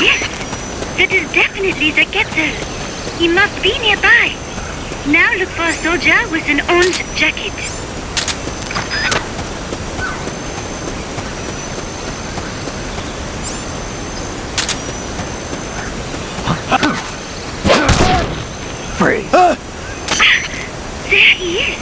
Yes, that is definitely the captain. He must be nearby. Now look for a soldier with an orange jacket. Freeze. There he is.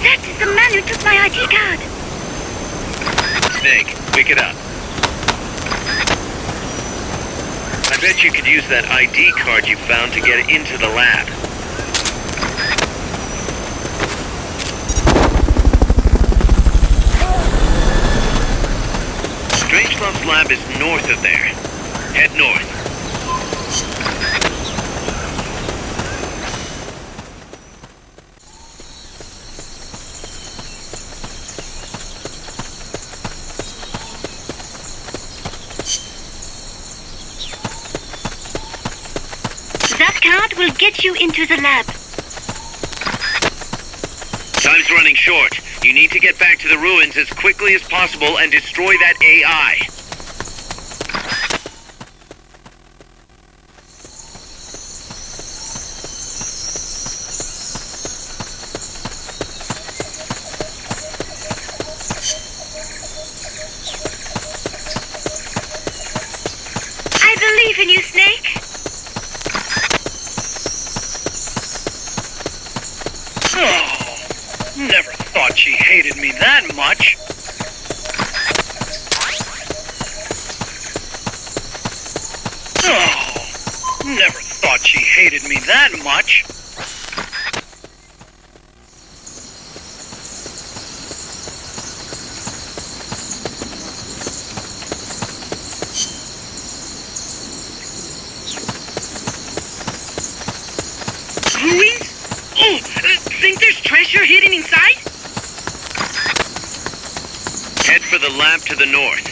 That is the man who took my ID card. Snake, pick it up. I bet you could use that ID card you found to get into the lab. Strangelove's lab is north of there. Head north. That card will get you into the lab. Time's running short. You need to get back to the ruins as quickly as possible and destroy that AI. I believe in you, Snake. Never thought she hated me that much. Oh, never thought she hated me that much. Ruins? Oh, think there's treasure hidden inside? Head for the lab to the north.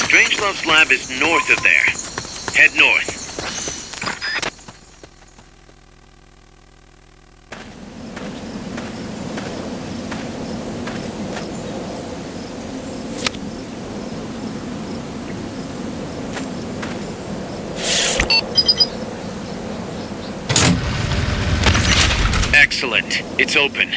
Strangelove's lab is north of there. Head north. Excellent. It's open.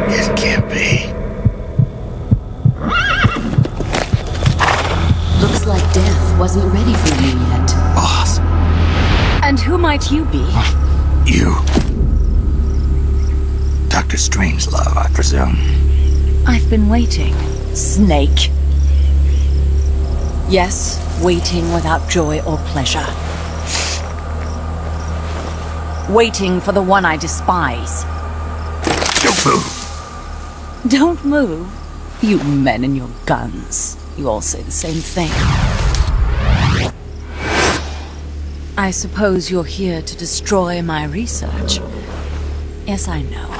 It can't be. Looks like death wasn't ready for you yet. Boss. And who might you be? You. Dr. Strangelove, I presume. I've been waiting, Snake. Yes, waiting without joy or pleasure. Waiting for the one I despise. Don't move. Don't move. You men and your guns. You all say the same thing. I suppose you're here to destroy my research. Yes, I know.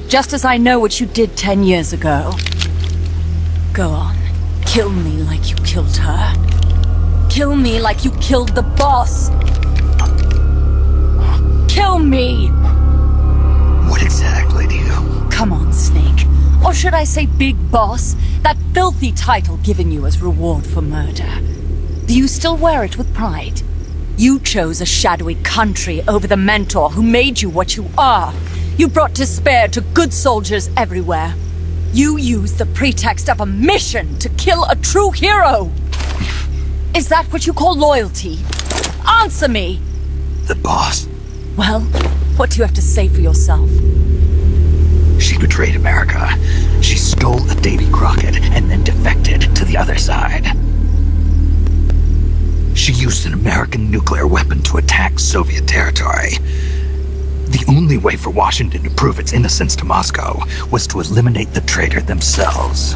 Just as I know what you did 10 years ago. Go on. Kill me like you killed her. Kill me like you killed the boss. Kill me! What exactly do you... Come on, Snake. Or should I say Big Boss? That filthy title given you as reward for murder. Do you still wear it with pride? You chose a shadowy country over the mentor who made you what you are. You brought despair to good soldiers everywhere. You used the pretext of a mission to kill a true hero. Is that what you call loyalty? Answer me! The boss. Well, what do you have to say for yourself? She betrayed America. She stole a Davy Crockett and then defected to the other side. She used an American nuclear weapon to attack Soviet territory. The only way for Washington to prove its innocence to Moscow was to eliminate the traitor themselves.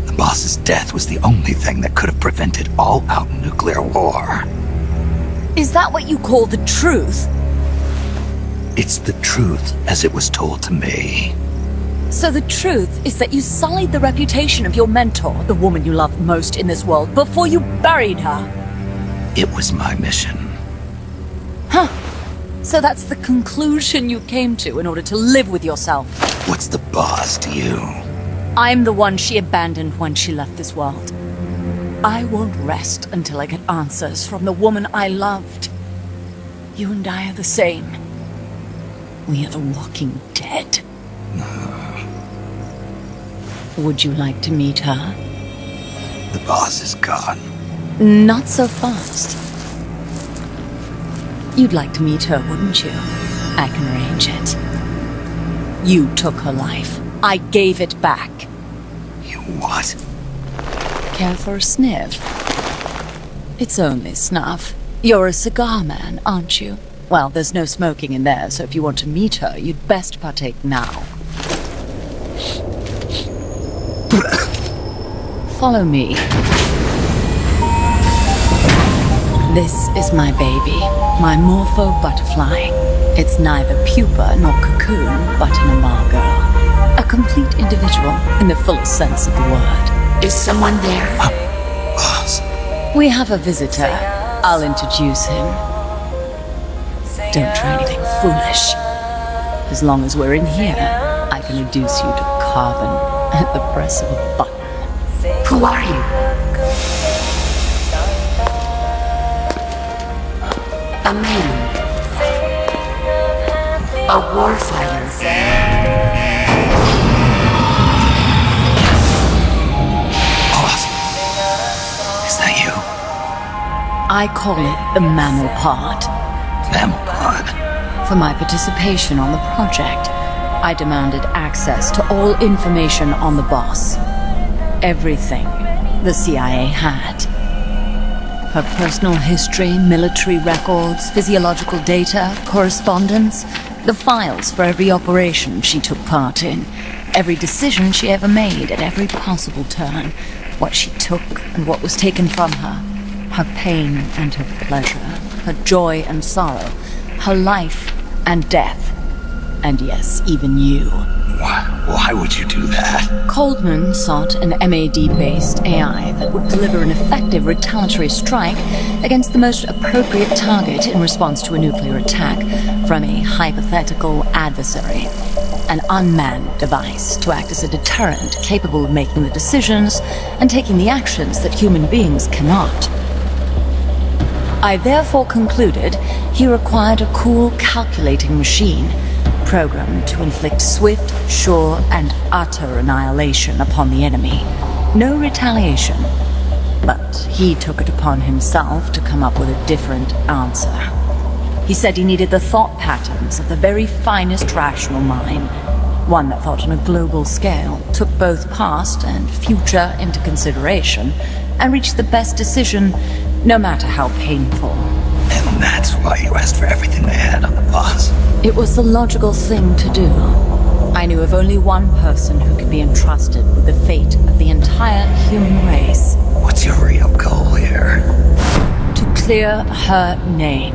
The boss's death was the only thing that could have prevented all-out nuclear war. Is that what you call the truth? It's the truth as it was told to me. So the truth is that you sullied the reputation of your mentor, the woman you loved most in this world, before you buried her. It was my mission. Huh. So that's the conclusion you came to in order to live with yourself. What's the boss to you? I'm the one she abandoned when she left this world. I won't rest until I get answers from the woman I loved. You and I are the same. We are the walking dead. Would you like to meet her? The boss is gone. Not so fast. You'd like to meet her, wouldn't you? I can arrange it. You took her life. I gave it back. You what? Care for a sniff? It's only snuff. You're a cigar man, aren't you? Well, there's no smoking in there, so if you want to meet her, you'd best partake now. Follow me. This is my baby, my morpho butterfly. It's neither pupa nor cocoon, but an imago. A complete individual in the fullest sense of the word. Is someone there? Boss. We have a visitor. I'll introduce him. Don't try anything foolish. As long as we're in here, I can reduce you to carbon at the press of a button. Who are you? A man. A warfighter. Boss. Is that you? I call it the mammal pod. Mammal pod? For my participation on the project, I demanded access to all information on the boss. Everything the CIA had. Her personal history, military records, physiological data, correspondence, the files for every operation she took part in, every decision she ever made at every possible turn, what she took and what was taken from her, her pain and her pleasure, her joy and sorrow, her life and death, and yes, even you. Why would you do that? Coldman sought an MAD-based AI that would deliver an effective retaliatory strike against the most appropriate target in response to a nuclear attack from a hypothetical adversary. An unmanned device to act as a deterrent capable of making the decisions and taking the actions that human beings cannot. I therefore concluded he required a cool calculating machine programmed to inflict swift, sure, and utter annihilation upon the enemy. No retaliation, but he took it upon himself to come up with a different answer. He said he needed the thought patterns of the very finest rational mind, one that thought on a global scale, took both past and future into consideration, and reached the best decision, no matter how painful. And that's why you asked for everything they had on the boss. It was the logical thing to do. I knew of only one person who could be entrusted with the fate of the entire human race. What's your real goal here? To clear her name.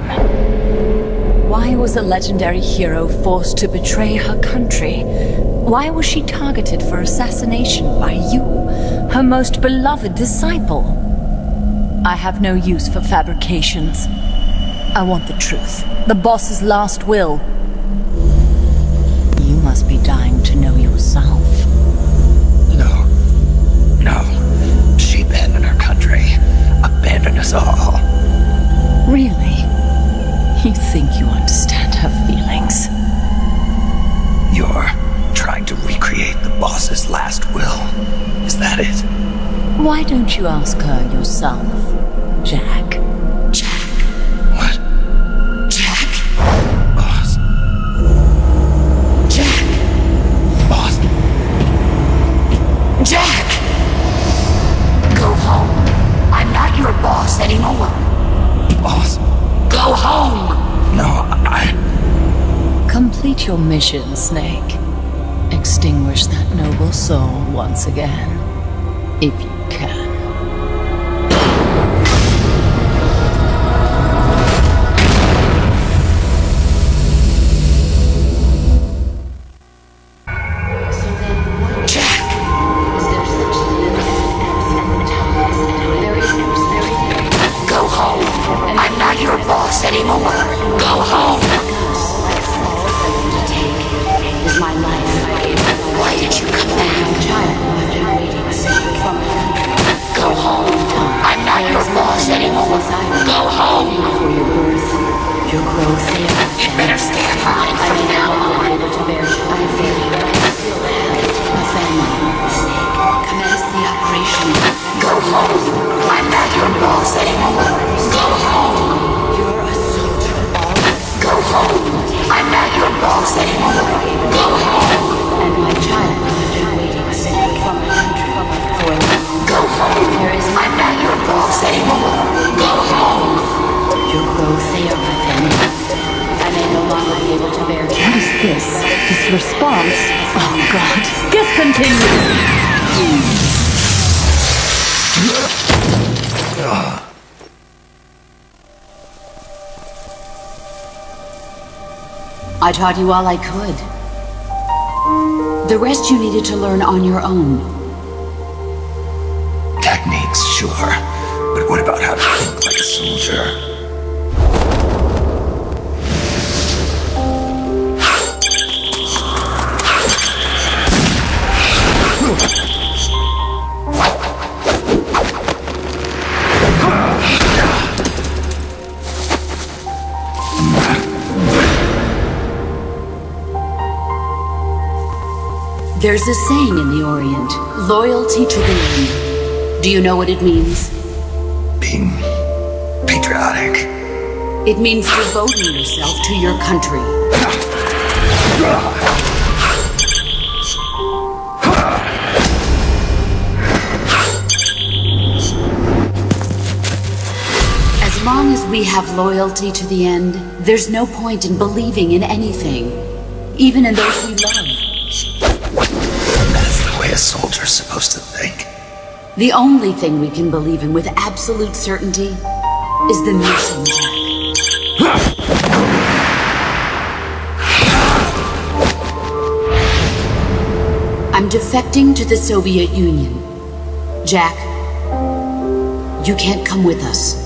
Why was a legendary hero forced to betray her country? Why was she targeted for assassination by you, her most beloved disciple? I have no use for fabrications. I want the truth. The boss's last will. You must be dying to know yourself. No. She abandoned her country. Abandoned us all. Really? You think you understand her feelings? You're trying to recreate the boss's last will. Is that it? Why don't you ask her yourself, Jack? Jack. What? Jack. Boss. Jack. Boss. Jack! Go home. I'm not your boss anymore. Boss. Go home! No, Complete your mission, Snake. Extinguish that noble soul once again, if you can. home. I'm not your boss anymore. Go home. Is my life. Why did you come back? My child has been waiting from a country. Go home. I'm not your boss anymore. Go home. For your birth, your growth, You better stand by I may no longer be able to bear you. I failed you, but I still have a family. Snake, commence the operation. Go home. I'm not your boss anymore. Go home. You're a soldier, all Go home. I'm not your boss anymore. Go home. and my child has been waiting from a country for a long. Go home. There is I'm not your boss anymore. Go home. your growth, they are my family. I may no longer be able to bear you. What is this? This response? Oh, God. Discontinue! I taught you all I could. The rest you needed to learn on your own. Techniques, sure. But what about how to think like a soldier? There's a saying in the Orient, loyalty to the end. Do you know what it means? Being patriotic. It means devoting yourself to your country. As long as we have loyalty to the end, there's no point in believing in anything, even in those we love. And that's the way a soldier's supposed to think. The only thing we can believe in with absolute certainty is the mission, Jack. I'm defecting to the Soviet Union. Jack, you can't come with us.